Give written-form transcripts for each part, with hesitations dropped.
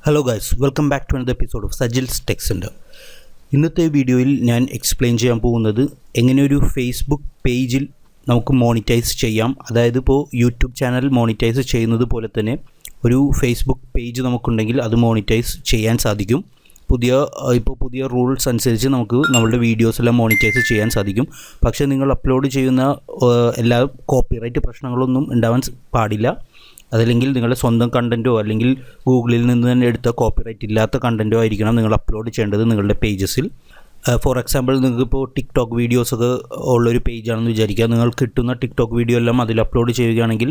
Hello guys, welcome back to another episode of Sajil's tech centre. ഇന്നത്തെ വീഡിയോയിൽ ഞാൻ explain ചെയ്യാൻ പോകുന്നത് എങ്ങനെ ഒരു ഫേസ്ബുക്ക് പേജിൽ നമുക്ക് മോണിറ്റൈസ് ചെയ്യാം. അതായത് ഇപ്പോൾ യൂട്യൂബ് ചാനൽ മോണിറ്റൈസ് ചെയ്യുന്നത് പോലെ തന്നെ ഒരു ഫേസ്ബുക്ക് പേജ് നമുക്കുണ്ടെങ്കിൽ അത് മോണിറ്റൈസ് ചെയ്യാൻ സാധിക്കും. പുതിയ റൂൾസ് അനുസരിച്ച് നമുക്ക് നമ്മളുടെ വീഡിയോസ് എല്ലാം മോണിറ്റൈസ് ചെയ്യാൻ സാധിക്കും. പക്ഷേ നിങ്ങൾ അപ്ലോഡ് ചെയ്യുന്ന എല്ലാ കോപ്പിറൈറ്റ് പ്രശ്നങ്ങളൊന്നും ഉണ്ടാവാൻ പാടില്ല. അതല്ലെങ്കിൽ നിങ്ങളുടെ സ്വന്തം കണ്ടൻറ്റോ അല്ലെങ്കിൽ ഗൂഗിളിൽ നിന്ന് തന്നെ എടുത്ത കോപ്പിറൈറ്റ് ഇല്ലാത്ത കണ്ടൻറ്റോ ആയിരിക്കണം നിങ്ങൾ അപ്ലോഡ് ചെയ്യേണ്ടത് നിങ്ങളുടെ പേജസിൽ. ഫോർ എക്സാമ്പിൾ, നിങ്ങൾക്കിപ്പോൾ ടിക്ടോക്ക് വീഡിയോസൊക്കെ ഉള്ളൊരു പേജാണെന്ന് വിചാരിക്കുക. നിങ്ങൾ കിട്ടുന്ന ടിക്ടോക്ക് വീഡിയോ എല്ലാം അതിൽ അപ്ലോഡ് ചെയ്യുകയാണെങ്കിൽ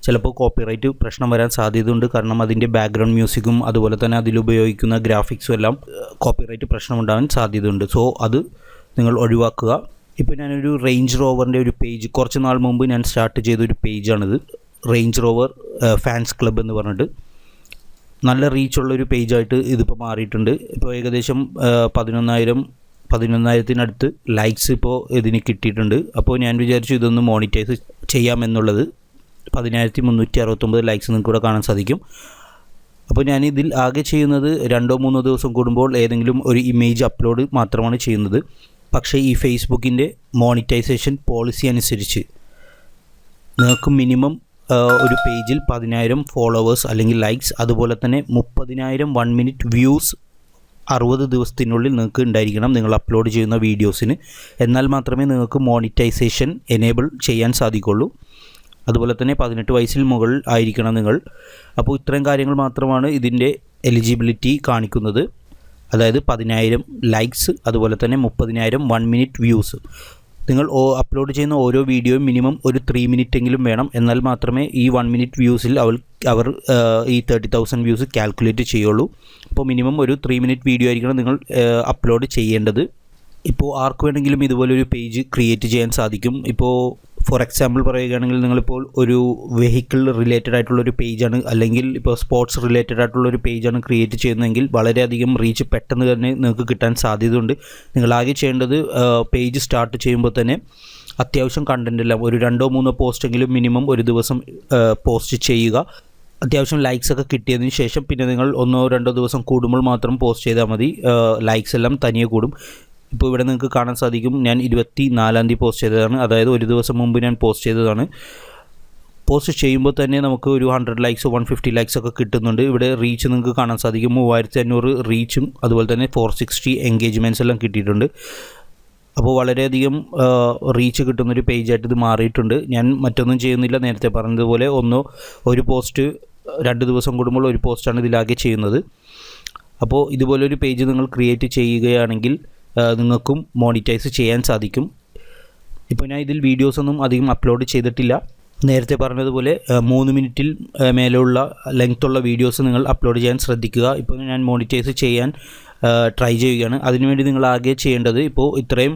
ചിലപ്പോൾ കോപ്പിറൈറ്റ് പ്രശ്നം വരാൻ സാധ്യതയുണ്ട്. കാരണം അതിൻ്റെ ബാക്ക്ഗ്രൗണ്ട് മ്യൂസിക്കും അതുപോലെ തന്നെ അതിലുപയോഗിക്കുന്ന ഗ്രാഫിക്സും എല്ലാം കോപ്പിറൈറ്റ് പ്രശ്നമുണ്ടാകാൻ സാധ്യതയുണ്ട്. സോ അത് നിങ്ങൾ ഒഴിവാക്കുക. ഇപ്പോൾ ഞാനൊരു റേഞ്ച് റോവറിൻ്റെ ഒരു പേജ് കുറച്ച് നാൾ മുമ്പ് ഞാൻ സ്റ്റാർട്ട് ചെയ്തൊരു പേജാണിത്. റേഞ്ച് റോവർ ഫാൻസ് ക്ലബ്ബ് എന്ന് പറഞ്ഞിട്ട് നല്ല റീച്ചുള്ളൊരു പേജായിട്ട് ഇതിപ്പോൾ മാറിയിട്ടുണ്ട്. ഇപ്പോൾ ഏകദേശം 11,000-11,000-ത്തിനടുത്ത് ലൈക്സ് ഇപ്പോൾ ഇതിന് കിട്ടിയിട്ടുണ്ട്. അപ്പോൾ ഞാൻ വിചാരിച്ചു ഇതൊന്ന് മോണിറ്റൈസ് ചെയ്യാമെന്നുള്ളത്. 10,369 ലൈക്സ് നിങ്ങൾക്ക് ഇവിടെ കാണാൻ സാധിക്കും. അപ്പോൾ ഞാനിതിൽ ആകെ ചെയ്യുന്നത് 2-3 ദിവസം കൂടുമ്പോൾ ഏതെങ്കിലും ഒരു ഇമേജ് അപ്ലോഡ് മാത്രമാണ് ചെയ്യുന്നത്. പക്ഷേ ഈ ഫേസ്ബുക്കിൻ്റെ മോണിറ്റൈസേഷൻ പോളിസി അനുസരിച്ച് നിങ്ങൾക്ക് മിനിമം ഒരു പേജിൽ 10,000 ഫോളോവേഴ്സ് അല്ലെങ്കിൽ ലൈക്സ്, അതുപോലെ തന്നെ 30,000 1 മിനിറ്റ് വ്യൂസ് 60 ദിവസത്തിനുള്ളിൽ നിങ്ങൾക്ക് ഉണ്ടായിരിക്കണം നിങ്ങൾ അപ്ലോഡ് ചെയ്യുന്ന വീഡിയോസിന്. എന്നാൽ മാത്രമേ നിങ്ങൾക്ക് മോണിറ്റൈസേഷൻ എനേബിൾ ചെയ്യാൻ സാധിക്കുള്ളൂ. അതുപോലെ തന്നെ 18 വയസ്സിൽ മുകളിൽ ആയിരിക്കണം നിങ്ങൾ. അപ്പോൾ ഇത്രയും കാര്യങ്ങൾ മാത്രമാണ് ഇതിൻ്റെ എലിജിബിലിറ്റി കാണിക്കുന്നത്. അതായത് 10,000 ലൈക്സ്, അതുപോലെ തന്നെ 30,000 1 മിനിറ്റ് വ്യൂസ്. നിങ്ങൾ അപ്ലോഡ് ചെയ്യുന്ന ഓരോ വീഡിയോയും മിനിമം ഒരു 3 മിനിറ്റെങ്കിലും വേണം. എന്നാൽ മാത്രമേ ഈ 1 മിനിറ്റ് വ്യൂസിൽ അവർ ഈ 30,000 വ്യൂസ് കാൽക്കുലേറ്റ് ചെയ്യുള്ളൂ. അപ്പോൾ മിനിമം ഒരു 3 മിനിറ്റ് വീഡിയോ ആയിരിക്കണം നിങ്ങൾ അപ്ലോഡ് ചെയ്യേണ്ടത്. ഇപ്പോൾ ആർക്ക് വേണമെങ്കിലും ഇതുപോലൊരു പേജ് ക്രിയേറ്റ് ചെയ്യാൻ സാധിക്കും. ഇപ്പോൾ ഫോർ എക്സാമ്പിൾ പറയുകയാണെങ്കിൽ നിങ്ങളിപ്പോൾ ഒരു വെഹിക്കിൾ റിലേറ്റഡ് ആയിട്ടുള്ളൊരു പേജാണ് അല്ലെങ്കിൽ ഇപ്പോൾ സ്പോർട്സ് റിലേറ്റഡ് ആയിട്ടുള്ളൊരു പേജാണ് ക്രിയേറ്റ് ചെയ്യുന്നതെങ്കിൽ വളരെയധികം റീച്ച് പെട്ടെന്ന് തന്നെ നിങ്ങൾക്ക് കിട്ടാൻ സാധ്യതയുണ്ട്. നിങ്ങളാകെ ചെയ്യേണ്ടത് പേജ് സ്റ്റാർട്ട് ചെയ്യുമ്പോൾ തന്നെ അത്യാവശ്യം കണ്ടൻ്റ് എല്ലാം ഒരു 2-3 പോസ്റ്റെങ്കിലും മിനിമം ഒരു ദിവസം പോസ്റ്റ് ചെയ്യുക. അത്യാവശ്യം ലൈക്സ് ഒക്കെ കിട്ടിയതിന് ശേഷം പിന്നെ നിങ്ങൾ 1-2 ദിവസം കൂടുമ്പോൾ മാത്രം പോസ്റ്റ് ചെയ്താൽ മതി. ലൈക്സ് എല്ലാം തനിയെ കൂടും. ഇപ്പോൾ ഇവിടെ നിങ്ങൾക്ക് കാണാൻ സാധിക്കും ഞാൻ 24-ാം തീയതി പോസ്റ്റ് ചെയ്തതാണ്. അതായത് ഒരു ദിവസം മുമ്പ് ഞാൻ പോസ്റ്റ് ചെയ്തതാണ്. പോസ്റ്റ് ചെയ്യുമ്പോൾ തന്നെ നമുക്ക് ഒരു 100 ലൈക്സ് 150 ലൈക്സ് ഒക്കെ കിട്ടുന്നുണ്ട്. ഇവിടെ റീച്ച് നിങ്ങൾക്ക് കാണാൻ സാധിക്കും 3,500 റീച്ചും അതുപോലെ തന്നെ 460 എൻഗേജ്മെൻറ്റ്സ് എല്ലാം കിട്ടിയിട്ടുണ്ട്. അപ്പോൾ വളരെയധികം റീച്ച് കിട്ടുന്നൊരു പേജായിട്ട് ഇത് മാറിയിട്ടുണ്ട്. ഞാൻ മറ്റൊന്നും ചെയ്യുന്നില്ല, നേരത്തെ പറഞ്ഞതുപോലെ ഒരു പോസ്റ്റ് 2 ദിവസം കൂടുമ്പോൾ ഒരു പോസ്റ്റാണ് ഇതിലാകെ ചെയ്യുന്നത്. അപ്പോൾ ഇതുപോലൊരു പേജ് നിങ്ങൾ ക്രിയേറ്റ് ചെയ്യുകയാണെങ്കിൽ നിങ്ങൾക്കും മോണിറ്റൈസ് ചെയ്യാൻ സാധിക്കും. ഇപ്പോൾ ഞാൻ ഇതിൽ വീഡിയോസൊന്നും അധികം അപ്ലോഡ് ചെയ്തിട്ടില്ല. നേരത്തെ പറഞ്ഞതുപോലെ 3 മിനിറ്റിൽ മേലുള്ള ലെങ്ത്തുള്ള വീഡിയോസ് നിങ്ങൾ അപ്ലോഡ് ചെയ്യാൻ ശ്രദ്ധിക്കുക. ഇപ്പോൾ ഞാൻ മോണിറ്റൈസ് ചെയ്യാൻ ട്രൈ ചെയ്യുകയാണ്. അതിനുവേണ്ടി നിങ്ങൾ ആകെ ചെയ്യേണ്ടത് ഇപ്പോൾ ഇത്രയും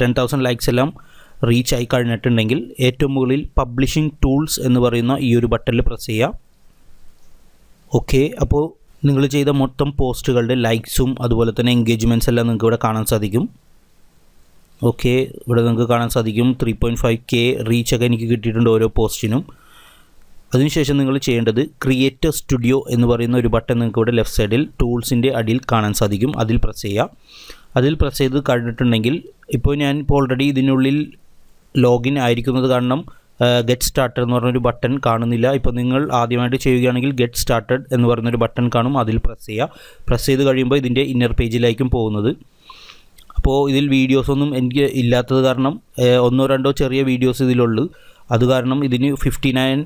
10,000 ലൈക്സ് എല്ലാം റീച്ച് ആയി കഴിഞ്ഞിട്ടുണ്ടെങ്കിൽ ഏറ്റവും മുകളിൽ പബ്ലിഷിംഗ് ടൂൾസ് എന്ന് പറയുന്ന ഈ ഒരു ബട്ടണിൽ പ്രസ് ചെയ്യുക. ഓക്കെ, അപ്പോൾ നിങ്ങൾ ചെയ്ത മൊത്തം പോസ്റ്റുകളുടെ ലൈക്സും അതുപോലെ തന്നെ എൻഗേജ്മെൻറ്റ്സ് എല്ലാം നിങ്ങൾക്ക് ഇവിടെ കാണാൻ സാധിക്കും. ഓക്കെ, ഇവിടെ നിങ്ങൾക്ക് കാണാൻ സാധിക്കും 3.5K റീച്ചൊക്കെ എനിക്ക് കിട്ടിയിട്ടുണ്ട് ഓരോ പോസ്റ്റിനും. അതിനുശേഷം നിങ്ങൾ ചെയ്യേണ്ടത് ക്രിയേറ്റർ സ്റ്റുഡിയോ എന്ന് പറയുന്ന ഒരു ബട്ടൺ നിങ്ങൾക്ക് ഇവിടെ ലെഫ്റ്റ് സൈഡിൽ ടൂൾസിൻ്റെ അടിയിൽ കാണാൻ സാധിക്കും. അതിൽ പ്രസ് ചെയ്യുക. അതിൽ പ്രസ് ചെയ്ത് കഴിഞ്ഞിട്ടുണ്ടെങ്കിൽ ഇപ്പോൾ ഓൾറെഡി ഇതിനുള്ളിൽ ലോഗിൻ ആയിരിക്കുന്നത് കാരണം ഗെറ്റ് സ്റ്റാർട്ടഡ് എന്ന് പറഞ്ഞൊരു ബട്ടൺ കാണുന്നില്ല. ഇപ്പോൾ നിങ്ങൾ ആദ്യമായിട്ട് ചെയ്യുകയാണെങ്കിൽ ഗെറ്റ് സ്റ്റാർട്ടഡ് എന്ന് പറയുന്നൊരു ബട്ടൺ കാണും. അതിൽ പ്രസ് ചെയ്യുക. പ്രസ് ചെയ്ത് കഴിയുമ്പോൾ ഇതിൻ്റെ ഇന്നർ പേജിലായിരിക്കും പോകുന്നത്. അപ്പോൾ ഇതിൽ വീഡിയോസൊന്നും എനിക്ക് ഇല്ലാത്തത് കാരണം 1-2 ചെറിയ വീഡിയോസ് ഇതിലുള്ളൂ. അത് കാരണം ഇതിന് 59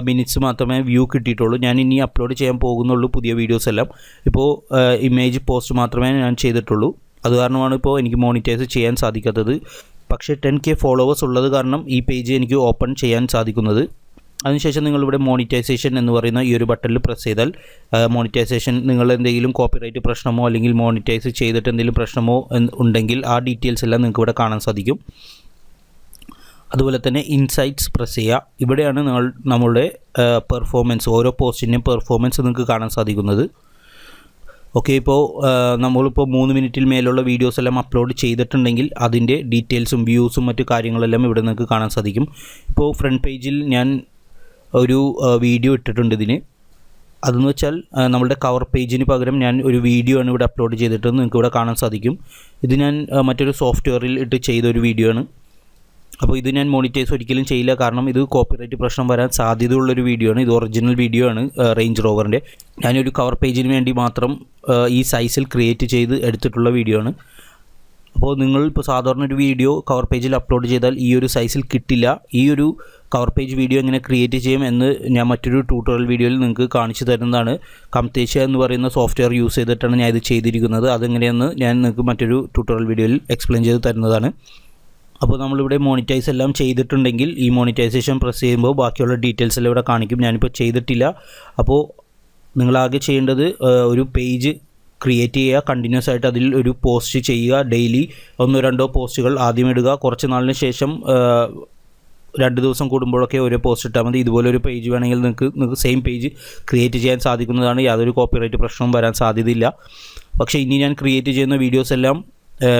മിനിറ്റ്സ് മാത്രമേ വ്യൂ കിട്ടിയിട്ടുള്ളൂ. ഞാൻ ഇനി അപ്ലോഡ് ചെയ്യാൻ പോകുന്നുള്ളൂ പുതിയ വീഡിയോസ് എല്ലാം. ഇപ്പോൾ ഇമേജ് പോസ്റ്റ് മാത്രമേ ഞാൻ ചെയ്തിട്ടുള്ളൂ. അത് കാരണമാണ് ഇപ്പോൾ എനിക്ക് മോണിറ്റൈസ് ചെയ്യാൻ സാധിക്കാത്തത്. പക്ഷേ 10K ഫോളോവേഴ്സ് ഉള്ളത് കാരണം ഈ പേജ് എനിക്ക് ഓപ്പൺ ചെയ്യാൻ സാധിക്കുന്നത്. അതിനുശേഷം നിങ്ങളിവിടെ മോണിറ്റൈസേഷൻ എന്ന് പറയുന്ന ഈ ഒരു ബട്ടണിൽ പ്രസ് ചെയ്താൽ മോണിറ്റൈസേഷൻ നിങ്ങൾ എന്തെങ്കിലും കോപ്പിറൈറ്റ് പ്രശ്നമോ അല്ലെങ്കിൽ മോണിറ്റൈസ് ചെയ്തിട്ട് എന്തെങ്കിലും പ്രശ്നമോ ഉണ്ടെങ്കിൽ ആ ഡീറ്റെയിൽസ് എല്ലാം നിങ്ങൾക്ക് ഇവിടെ കാണാൻ സാധിക്കും. അതുപോലെ തന്നെ ഇൻസൈറ്റ്സ് പ്രസ് ചെയ്യുക. ഇവിടെയാണ് നമ്മളുടെ പെർഫോമൻസ്, ഓരോ പോസ്റ്റിൻ്റെയും പെർഫോമൻസ് നിങ്ങൾക്ക് കാണാൻ സാധിക്കുന്നത്. ഓക്കെ, ഇപ്പോൾ നമ്മളിപ്പോൾ 3 മിനിറ്റിൽ മേലുള്ള വീഡിയോസ് എല്ലാം അപ്ലോഡ് ചെയ്തിട്ടുണ്ടെങ്കിൽ അതിൻ്റെ ഡീറ്റെയിൽസും വ്യൂസും മറ്റു കാര്യങ്ങളെല്ലാം ഇവിടെ നിങ്ങൾക്ക് കാണാൻ സാധിക്കും. ഇപ്പോൾ ഫ്രണ്ട് പേജിൽ ഞാൻ ഒരു വീഡിയോ ഇട്ടിട്ടുണ്ട് ഇതിന്. അതെന്ന് വെച്ചാൽ നമ്മളുടെ കവർ പേജിന് പകരം ഞാൻ ഒരു വീഡിയോ ആണ് ഇവിടെ അപ്ലോഡ് ചെയ്തിട്ട് നിങ്ങൾക്ക് ഇവിടെ കാണാൻ സാധിക്കും. ഇത് ഞാൻ മറ്റൊരു സോഫ്റ്റ്വെയറിൽ ഇട്ട് ചെയ്തൊരു വീഡിയോ ആണ്. അപ്പോൾ ഇത് ഞാൻ മോണിറ്റൈസ് ഒരിക്കലും ചെയ്യില്ല, കാരണം ഇത് കോപ്പിറൈറ്റ് പ്രശ്നം വരാൻ സാധ്യതയുള്ളൊരു വീഡിയോ ആണ്. ഇത് ഒറിജിനൽ വീഡിയോ ആണ് റേഞ്ച് റോവറിൻ്റെ. ഞാനൊരു കവർ പേജിന് വേണ്ടി മാത്രം ഈ സൈസിൽ ക്രിയേറ്റ് ചെയ്ത് എടുത്തിട്ടുള്ള വീഡിയോ ആണ്. അപ്പോൾ നിങ്ങൾ ഇപ്പോൾ സാധാരണ ഒരു വീഡിയോ കവർ പേജിൽ അപ്ലോഡ് ചെയ്താൽ ഈ ഒരു സൈസിൽ കിട്ടില്ല. ഈ ഒരു കവർ പേജ് വീഡിയോ എങ്ങനെ ക്രിയേറ്റ് ചെയ്യും എന്ന് ഞാൻ മറ്റൊരു ട്യൂട്ടോറിയൽ വീഡിയോയിൽ നിങ്ങൾക്ക് കാണിച്ചു തരുന്നതാണ്. കംതേഷ്യ എന്ന് പറയുന്ന സോഫ്റ്റ്വെയർ യൂസ് ചെയ്തിട്ടാണ് ഞാൻ ഇത് ചെയ്തിരിക്കുന്നത്. അതെങ്ങനെയെന്ന് ഞാൻ നിങ്ങൾക്ക് മറ്റൊരു ട്യൂട്ടോറിയൽ വീഡിയോയിൽ എക്സ്പ്ലെയിൻ ചെയ്ത് തരുന്നതാണ്. അപ്പോൾ നമ്മളിവിടെ മോണിറ്റൈസ് എല്ലാം ചെയ്തിട്ടുണ്ടെങ്കിൽ ഈ മോണിറ്റൈസേഷൻ പ്രസ് ചെയ്യുമ്പോൾ ബാക്കിയുള്ള ഡീറ്റെയിൽസ് എല്ലാം ഇവിടെ കാണിക്കും. ഞാനിപ്പോൾ ചെയ്തിട്ടില്ല. അപ്പോൾ നിങ്ങളാകെ ചെയ്യേണ്ടത് ഒരു പേജ് ക്രിയേറ്റ് ചെയ്യുക, കണ്ടിന്യൂസ് ആയിട്ട് അതിൽ ഒരു പോസ്റ്റ് ചെയ്യുക. ഡെയിലി 1-2 പോസ്റ്റുകൾ ആദ്യം ഇടുക. കുറച്ച് നാളിന് ശേഷം 2 ദിവസം കൂടുമ്പോഴൊക്കെ ഓരോ പോസ്റ്റ് ഇട്ടാൽ മതി. ഇതുപോലെ ഒരു പേജ് വേണമെങ്കിൽ നിങ്ങൾക്ക് സെയിം പേജ് ക്രിയേറ്റ് ചെയ്യാൻ സാധിക്കുന്നതാണ്. യാതൊരു കോപ്പിറൈറ്റ് പ്രശ്നവും വരാൻ സാധ്യതയില്ല. പക്ഷേ ഇനി ഞാൻ ക്രിയേറ്റ് ചെയ്യുന്ന വീഡിയോസ് എല്ലാം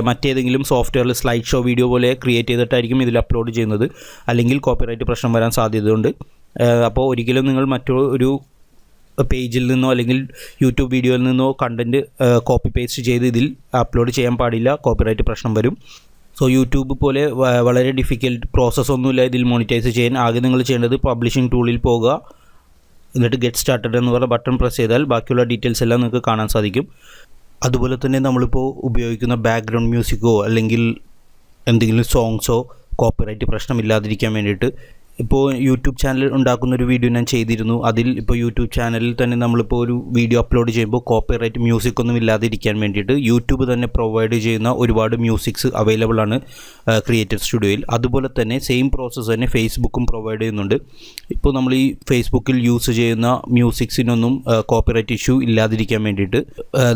മറ്റേതെങ്കിലും സോഫ്റ്റ്വെയറിൽ സ്ലൈഡ് ഷോ വീഡിയോ പോലെ ക്രിയേറ്റ് ചെയ്തിട്ടായിരിക്കും ഇതിൽ അപ്ലോഡ് ചെയ്യുന്നത്. അല്ലെങ്കിൽ കോപ്പിറൈറ്റ് പ്രശ്നം വരാൻ സാധ്യതയുണ്ട്. അപ്പോൾ ഒരിക്കലും നിങ്ങൾ മറ്റൊരു പേജിൽ നിന്നോ അല്ലെങ്കിൽ യൂട്യൂബ് വീഡിയോയിൽ നിന്നോ കണ്ടൻറ്റ് കോപ്പി പേസ്റ്റ് ചെയ്ത് ഇതിൽ അപ്ലോഡ് ചെയ്യാൻ പാടില്ല. കോപ്പിറൈറ്റ് പ്രശ്നം വരും. സോ യൂട്യൂബ് പോലെ വളരെ ഡിഫിക്കൽട്ട് പ്രോസസ്സൊന്നുമില്ല ഇതിൽ മോണിറ്റൈസ് ചെയ്യാൻ. ആകെ നിങ്ങൾ ചെയ്യേണ്ടത് പബ്ലിഷിംഗ് ടൂളിൽ പോകുക, എന്നിട്ട് ഗെറ്റ് സ്റ്റാർട്ടഡ് എന്ന് പറഞ്ഞ ബട്ടൺ പ്രസ് ചെയ്താൽ ബാക്കിയുള്ള ഡീറ്റെയിൽസ് എല്ലാം നിങ്ങൾക്ക് കാണാൻ സാധിക്കും. അതുപോലെ തന്നെ നമ്മളിപ്പോൾ ഉപയോഗിക്കുന്ന ബാക്ക്ഗ്രൗണ്ട് മ്യൂസിക്കോ അല്ലെങ്കിൽ എന്തെങ്കിലും സോങ്സോ കോപ്പിറൈറ്റ് പ്രശ്നമില്ലാതിരിക്കാൻ വേണ്ടിയിട്ട് ഇപ്പോൾ യൂട്യൂബ് ചാനൽ ഉണ്ടാക്കുന്നൊരു വീഡിയോ ഞാൻ ചെയ്തിരുന്നു. അതിൽ ഇപ്പോൾ യൂട്യൂബ് ചാനലിൽ തന്നെ നമ്മളിപ്പോൾ ഒരു വീഡിയോ അപ്ലോഡ് ചെയ്യുമ്പോൾ കോപ്പിറൈറ്റ് മ്യൂസിക് ഒന്നും ഇല്ലാതിരിക്കാൻ വേണ്ടിയിട്ട് യൂട്യൂബ് തന്നെ പ്രൊവൈഡ് ചെയ്യുന്ന ഒരുപാട് മ്യൂസിക്സ് അവൈലബിൾ ആണ് ക്രിയേറ്റീവ് സ്റ്റുഡിയോയിൽ. അതുപോലെ തന്നെ സെയിം പ്രോസസ്സ് തന്നെ ഫേസ്ബുക്കും പ്രൊവൈഡ് ചെയ്യുന്നുണ്ട്. ഇപ്പോൾ നമ്മൾ ഈ ഫേസ്ബുക്കിൽ യൂസ് ചെയ്യുന്ന മ്യൂസിക്സിനൊന്നും കോപ്പിറൈറ്റ് ഇഷ്യൂ ഇല്ലാതിരിക്കാൻ വേണ്ടിയിട്ട്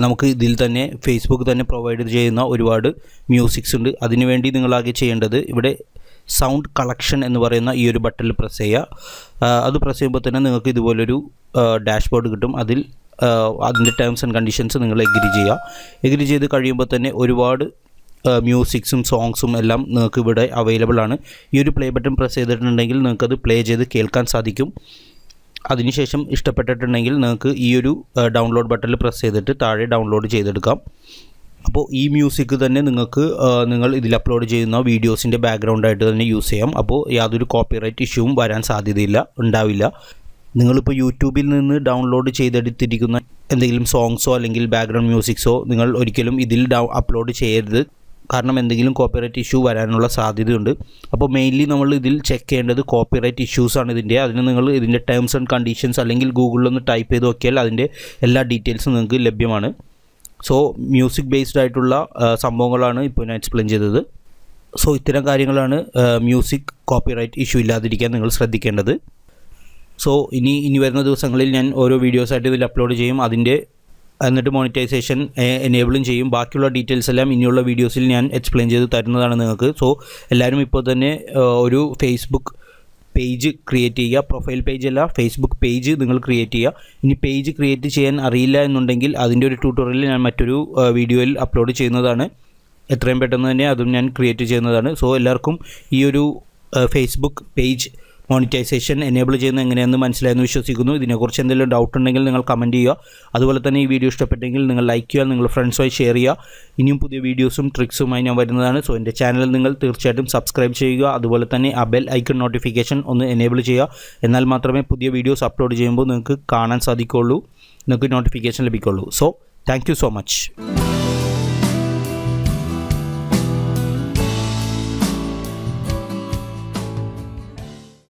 നമുക്ക് ഇതിൽ തന്നെ ഫേസ്ബുക്ക് തന്നെ പ്രൊവൈഡ് ചെയ്യുന്ന ഒരുപാട് മ്യൂസിക്സ് ഉണ്ട്. അതിനുവേണ്ടി നിങ്ങളാകെ ചെയ്യേണ്ടത് ഇവിടെ സൗണ്ട് കളക്ഷൻ എന്ന് പറയുന്ന ഈ ഒരു ബട്ടണിൽ പ്രസ് ചെയ്യുക. അത് പ്രസ് ചെയ്യുമ്പോൾ തന്നെ നിങ്ങൾക്ക് ഇതുപോലൊരു ഡാഷ്ബോർഡ് കിട്ടും. അതിൽ അതിൻ്റെ ടേംസ് ആൻഡ് കണ്ടീഷൻസ് നിങ്ങൾ എഗ്രി ചെയ്യുക. എഗ്രി ചെയ്ത് കഴിയുമ്പോൾ തന്നെ ഒരുപാട് മ്യൂസിക്സും സോങ്സും എല്ലാം നിങ്ങൾക്ക് ഇവിടെ അവൈലബിൾ ആണ്. ഈ ഒരു പ്ലേ ബട്ടൺ പ്രസ് ചെയ്തിട്ടുണ്ടെങ്കിൽ നിങ്ങൾക്കത് പ്ലേ ചെയ്ത് കേൾക്കാൻ സാധിക്കും. അതിനുശേഷം ഇഷ്ടപ്പെട്ടിട്ടുണ്ടെങ്കിൽ നിങ്ങൾക്ക് ഈ ഒരു ഡൗൺലോഡ് ബട്ടണിൽ പ്രസ് ചെയ്തിട്ട് താഴെ ഡൗൺലോഡ് ചെയ്തെടുക്കാം. അപ്പോൾ ഈ മ്യൂസിക് തന്നെ നിങ്ങൾ ഇതിൽ അപ്ലോഡ് ചെയ്യുന്ന വീഡിയോസിൻ്റെ ബാക്ക്ഗ്രൗണ്ടായിട്ട് തന്നെ യൂസ് ചെയ്യാം. അപ്പോൾ യാതൊരു കോപ്പിറൈറ്റ് ഇഷ്യൂവും വരാൻ ഉണ്ടാവില്ല. നിങ്ങളിപ്പോൾ യൂട്യൂബിൽ നിന്ന് ഡൗൺലോഡ് ചെയ്തെടുത്തിരിക്കുന്ന എന്തെങ്കിലും സോങ്സോ അല്ലെങ്കിൽ ബാക്ക്ഗ്രൗണ്ട് മ്യൂസിക്സോ നിങ്ങൾ ഒരിക്കലും ഇതിൽ അപ്ലോഡ് ചെയ്യരുത്. കാരണം എന്തെങ്കിലും കോപ്പിറൈറ്റ് ഇഷ്യൂ വരാനുള്ള സാധ്യതയുണ്ട്. അപ്പോൾ മെയിൻലി നമ്മൾ ഇതിൽ ചെക്ക് ചെയ്യേണ്ടത് കോപ്പിറൈറ്റ് ഇഷ്യൂസാണ് ഇതിൻ്റെ. അതിന് നിങ്ങൾ ഇതിൻ്റെ ടേംസ് ആൻഡ് കണ്ടീഷൻസ് അല്ലെങ്കിൽ ഗൂഗിളിലൊന്ന് ടൈപ്പ് ചെയ്ത് നോക്കിയാൽ അതിൻ്റെ എല്ലാ ഡീറ്റെയിൽസും നിങ്ങൾക്ക് ലഭ്യമാണ്. സോ മ്യൂസിക് ബേസ്ഡ് ആയിട്ടുള്ള സംഭവങ്ങളാണ് ഇപ്പോൾ ഞാൻ എക്സ്പ്ലെയിൻ ചെയ്തത്. സോ ഇത്തരം കാര്യങ്ങളാണ് മ്യൂസിക് കോപ്പിറൈറ്റ് ഇഷ്യൂ ഇല്ലാതിരിക്കാൻ നിങ്ങൾ ശ്രദ്ധിക്കേണ്ടത്. സോ ഇനി വരുന്ന ദിവസങ്ങളിൽ ഞാൻ ഓരോ വീഡിയോസായിട്ട് ഇതിൽ അപ്ലോഡ് ചെയ്യും. എന്നിട്ട് മോണിറ്റൈസേഷൻ എനേബിളും ചെയ്യും. ബാക്കിയുള്ള ഡീറ്റെയിൽസ് എല്ലാം ഇനിയുള്ള വീഡിയോസിൽ ഞാൻ എക്സ്പ്ലെയിൻ ചെയ്ത് തരുന്നതാണ് നിങ്ങൾക്ക്. സോ എല്ലാവരും ഇപ്പോൾ തന്നെ ഒരു ഫേസ്ബുക്ക് പേജ് ക്രിയേറ്റ് ചെയ്യുക. പ്രൊഫൈൽ പേജ് അല്ല, ഫേസ്ബുക്ക് പേജ് നിങ്ങൾ ക്രിയേറ്റ് ചെയ്യുക. ഇനി പേജ് ക്രിയേറ്റ് ചെയ്യാൻ അറിയില്ല എന്നുണ്ടെങ്കിൽ അതിൻ്റെ ഒരു ട്യൂട്ടോറിയൽ ഞാൻ മറ്റൊരു വീഡിയോയിൽ അപ്ലോഡ് ചെയ്യുന്നതാണ്. എത്രയും പെട്ടെന്ന് തന്നെ അതും ഞാൻ ക്രിയേറ്റ് ചെയ്യുന്നതാണ്. സോ എല്ലാവർക്കും ഈ ഒരു ഫേസ്ബുക്ക് പേജ് മോണിറ്റൈസേഷൻ എനേബിൾ ചെയ്യുന്നത് എങ്ങനെയാണെന്ന് മനസ്സിലായെന്ന് വിശ്വസിക്കുന്നു. ഇതിനെക്കുറിച്ച് എന്തെങ്കിലും ഡൗട്ട് ഉണ്ടെങ്കിൽ നിങ്ങൾ കമൻറ്റ് ചെയ്യുക. അതുപോലെ തന്നെ ഈ വീഡിയോ ഇഷ്ടപ്പെട്ടെങ്കിൽ നിങ്ങൾ ലൈക്ക് ചെയ്യുക, നിങ്ങൾ ഫ്രണ്ട്സുമായി ഷെയർ ചെയ്യുക. ഇനിയും പുതിയ വീഡിയോസും ട്രിക്സുമായി ഞാൻ വരുന്നതാണ്. സോ എൻ്റെ ചാനൽ നിങ്ങൾ തീർച്ചയായിട്ടും സബ്സ്ക്രൈബ് ചെയ്യുക. അതുപോലെ തന്നെ ആ ബെൽ ഐക്കൺ നോട്ടിഫിക്കേഷൻ ഒന്ന് എനേബിൾ ചെയ്യുക. എന്നാൽ മാത്രമേ പുതിയ വീഡിയോസ് അപ്ലോഡ് ചെയ്യുമ്പോൾ നിങ്ങൾക്ക് കാണാൻ സാധിക്കുകയുള്ളൂ, നിങ്ങൾക്ക് നോട്ടിഫിക്കേഷൻ ലഭിക്കുകയുള്ളൂ. So thank you so much.